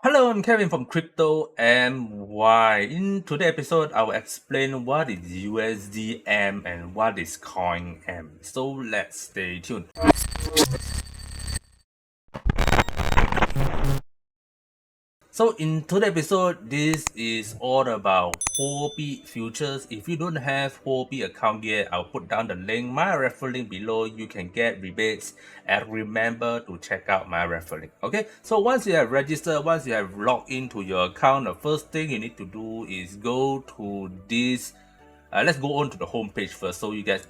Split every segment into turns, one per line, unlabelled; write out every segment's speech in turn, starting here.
Hello, I'm Kevin from CryptoMY. In today's episode, I will explain what is USDM and what is COINM. So let's stay tuned. So in today's episode, this is all about Huobi futures. If you don't have Huobi account yet, I'll put down the link, my referral link below. You can get rebates and remember to check out my referral link. Okay, so once you have registered, once you have logged into your account, the first thing you need to do is go to this. Let's go on to the home page first, so you guys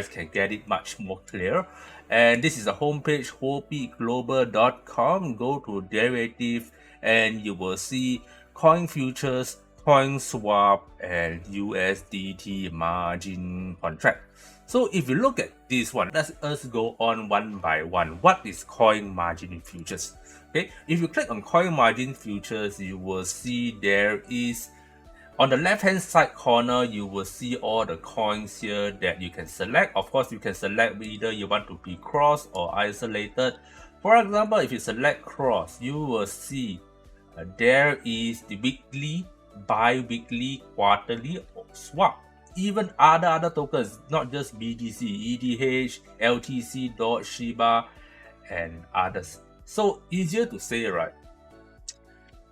can get it much more clear. And this is the home page, huobiglobal.com. Go to derivative and you will see coin futures, coin swap, and USDT margin contract. So if you look at this one, let us go on one by one. What is coin margin futures? Okay, if you click on coin margin futures, you will see there is on the left hand side corner, you will see all the coins here that you can select. Of course, you can select either you want to be cross or isolated. For example, if you select cross, you will see there is the weekly, bi-weekly, quarterly swap. Even other tokens, not just BTC, ETH, LTC, DOT, Shiba, and others. So easier to say, right?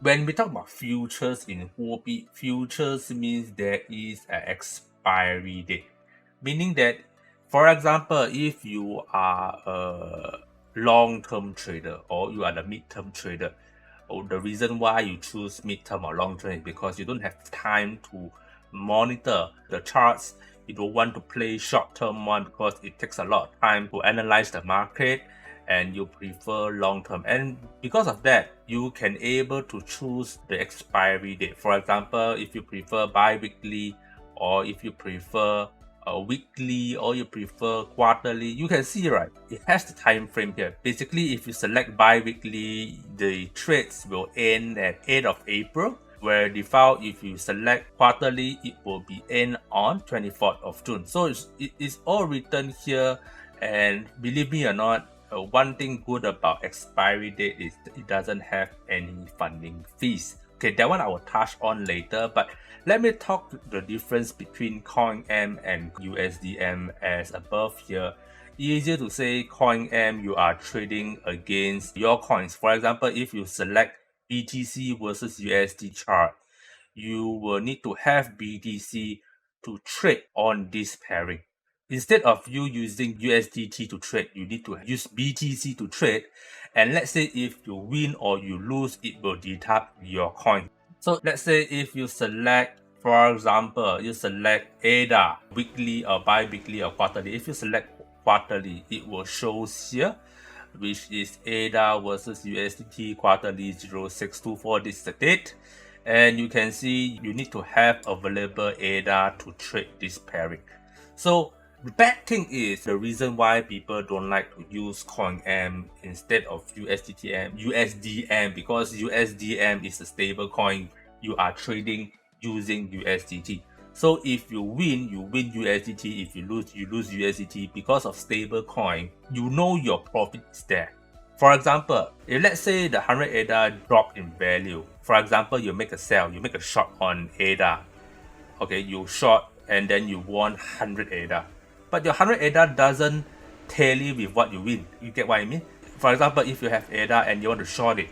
When we talk about futures in Huobi, futures means there is an expiry date. Meaning that, for example, if you are a long-term trader or you are the mid-term trader, the reason why you choose mid-term or long-term is because you don't have time to monitor the charts. You don't want to play short-term one because it takes a lot of time to analyze the market, and you prefer long-term. And because of that, you can able to choose the expiry date. For example, if you prefer bi-weekly, or if you prefer weekly, or you prefer quarterly, you can see, right, it has the time frame here. Basically, if you select bi-weekly, the trades will end at 8th of April, where default, if you select quarterly, it will be end on 24th of June. So it is all written here, and believe me or not, one thing good about expiry date is it doesn't have any funding fees. Okay, that one I will touch on later, but let me talk the difference between COINM and USDM as above here. Easier to say, COINM, you are trading against your coins. For example, if you select BTC versus USD chart, you will need to have BTC to trade on this pairing. Instead of you using USDT to trade, you need to use BTC to trade. And let's say if you win or you lose, it will deduct your coin. So let's say if you select, for example, you select ADA, weekly or bi-weekly or quarterly. If you select quarterly, it will show here, which is ADA versus USDT quarterly 0624. This is the date. And you can see you need to have available ADA to trade this pairing. So the bad thing is the reason why people don't like to use COINM instead of USDM, because USDM is a stable coin. You are trading using USDT. So if you win USDT. If you lose USDT. Because of stable coin, you know your profit is there. For example, if let's say the 100 ADA drop in value, for example, you make a sell, you make a short on ADA. Okay, you short and then you won 100 ADA. But your 100 ADA doesn't tally with what you win. You get what I mean? For example, if you have ADA and you want to short it,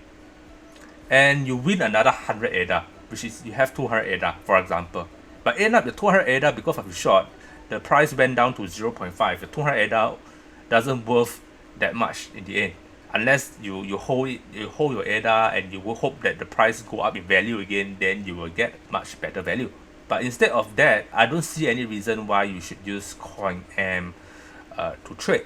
and you win another 100 ADA, which is you have 200 ADA, for example. But end up the 200 ADA, because of the short, the price went down to 0.5. The 200 ADA doesn't worth that much in the end. Unless you hold your ADA and you will hope that the price go up in value again, then you will get much better value. But instead of that, I don't see any reason why you should use COINM to trade.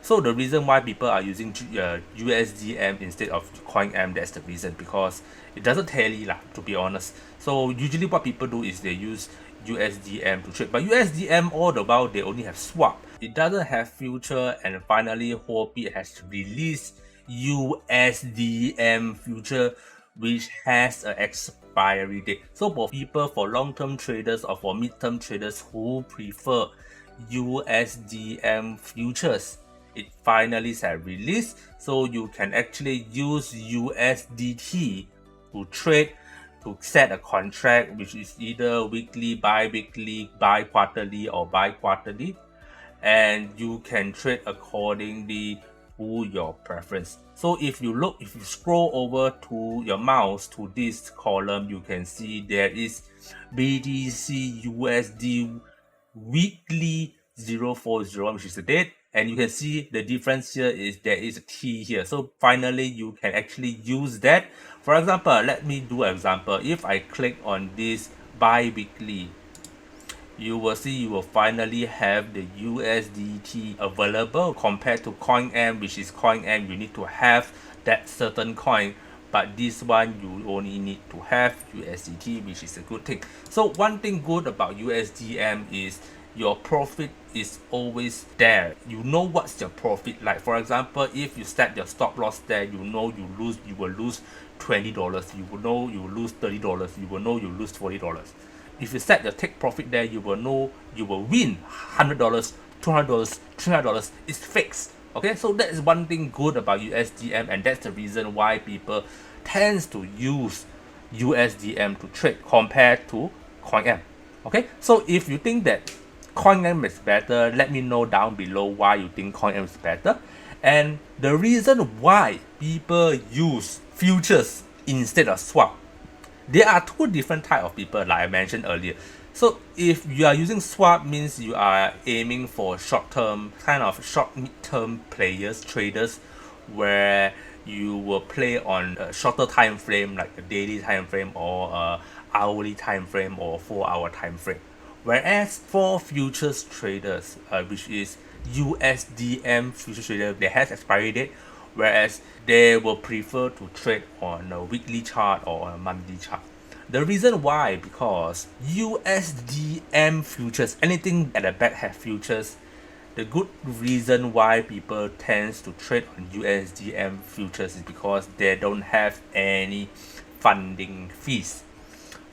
So the reason why people are using USDM instead of COINM, that's the reason, because it doesn't tally lah, to be honest. So usually what people do is they use USDM to trade. But USDM, all the while, they only have swap. It doesn't have future. And finally, Huobi has released USDM future, which has an expiry date. So for people, for long-term traders or for mid-term traders who prefer USDM futures, it finally has released, so you can actually use USDT to trade, to set a contract which is either weekly, bi-weekly, bi-quarterly or bi-quarterly, and you can trade accordingly to your preference. So if you scroll over to your mouse to this column, you can see there is BTC USD weekly 040, which is the date, and you can see the difference here is there is a T here. So finally you can actually use that. For example, let me do an example. If I click on this bi-weekly, you will see you will finally have the USDT available compared to COINM, which is COINM you need to have that certain coin, but this one you only need to have USDT, which is a good thing. So one thing good about USDM is your profit is always there. You know what's your profit like. For example, if you set your stop loss there, you know you will lose $20, you will know you will lose $30, you will know you lose $40. If you set your take profit there, you will know you will win $100, $200, $300. It's fixed. Okay, so that is one thing good about USDM, and that's the reason why people tends to use USDM to trade compared to COINM. Okay, so if you think that COINM is better, let me know down below why you think COINM is better. And the reason why people use futures instead of swap. There are two different type of people like I mentioned earlier. So if you are using swap, means you are aiming for short-term, kind of short mid-term players, traders, where you will play on a shorter time frame like a daily time frame or a hourly time frame or 4-hour time frame. Whereas for futures traders, which is USDM futures trader, they has expiry date, whereas they will prefer to trade on a weekly chart or a monthly chart. The reason why, because USDM futures, anything at the back have futures, the good reason why people tends to trade on USDM futures is because they don't have any funding fees.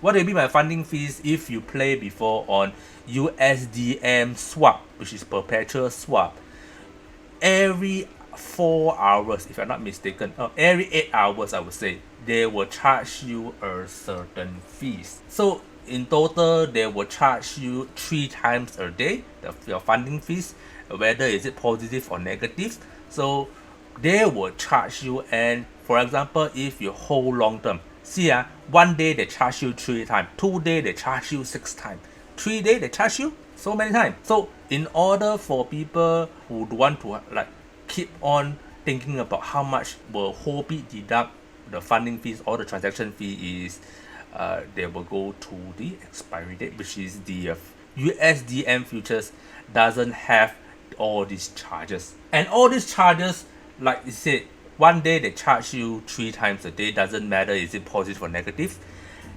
What do you mean by funding fees? If you play before on USDM swap, which is perpetual swap, every 4 hours, if I'm not mistaken, every 8 hours I would say, they will charge you a certain fees. So in total, they will charge you 3 times a day, your funding fees, whether is it positive or negative. So they will charge you, and for example, if you hold long term, see, one day they charge you 3 times, 2 days they charge you 6 times, 3 days they charge you so many times. So in order for people who want to like keep on thinking about how much will Huobi deduct the funding fees or the transaction fee is, they will go to the expiry date, which is the USDM futures doesn't have all these charges. And all these charges, like I said, one day they charge you 3 times a day, doesn't matter is it positive or negative,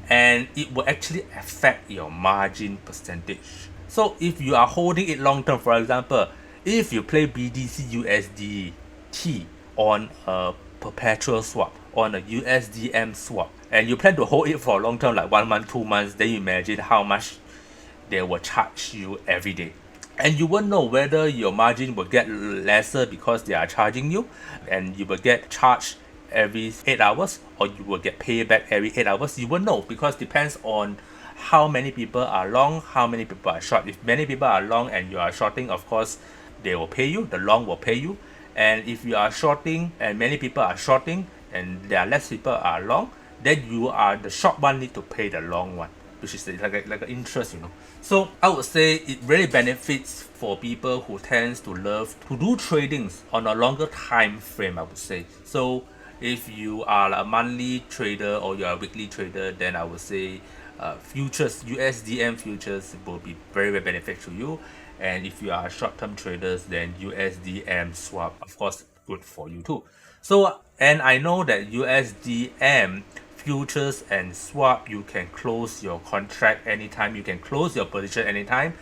and it will actually affect your margin percentage. So if you are holding it long term, for example, if you play BTC USDT on a perpetual swap, on a USDM swap, and you plan to hold it for a long term, like 1 month, 2 months, then you imagine how much they will charge you every day. And you won't know whether your margin will get lesser because they are charging you, and you will get charged every 8 hours, or you will get payback every 8 hours. You won't know, because depends on how many people are long, how many people are short. If many people are long and you are shorting, of course they will pay you, the long will pay you. And if you are shorting and many people are shorting and there are less people are long, then you are the short one need to pay the long one, which is like an interest, you know. So I would say it really benefits for people who tends to love to do tradings on a longer time frame, I would say. So if you are a monthly trader or you are a weekly trader, then I would say futures, USDM futures will be very, very beneficial to you. And if you are short-term traders, then USDM swap, of course, good for you too. So, and I know that USDM futures and swap, you can close your contract anytime, you can close your position anytime.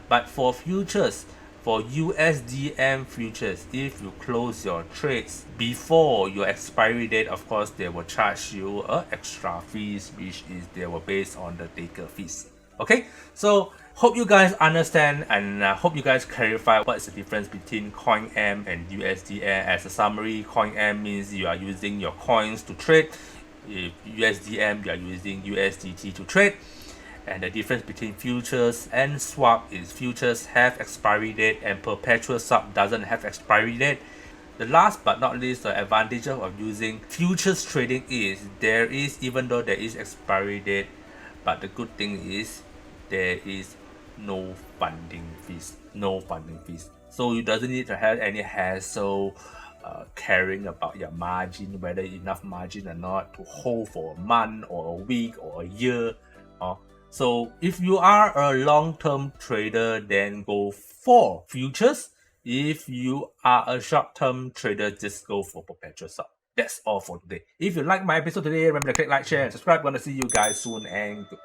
But for futures, for USDM futures, if you close your trades before your expiry date, of course they will charge you extra fees, which is they will based on the taker fees. Okay, so hope you guys understand, and hope you guys clarify what is the difference between COINM and USDM. As a summary, COINM means you are using your coins to trade. If USDM, you are using USDT to trade. And the difference between futures and swap is futures have expiry date and perpetual swap doesn't have expiry date. The last but not least, the advantage of using futures trading is there is, even though there is expiry date, but the good thing is there is no funding fees. No funding fees. So you doesn't need to have any hassle caring about your margin, whether enough margin or not to hold for a month or a week or a year. So if you are a long-term trader, then go for futures. If you are a short-term trader, just go for perpetual swap. That's all for today. If you like my episode today, remember to click like, share, and subscribe. Gonna see you guys soon and good.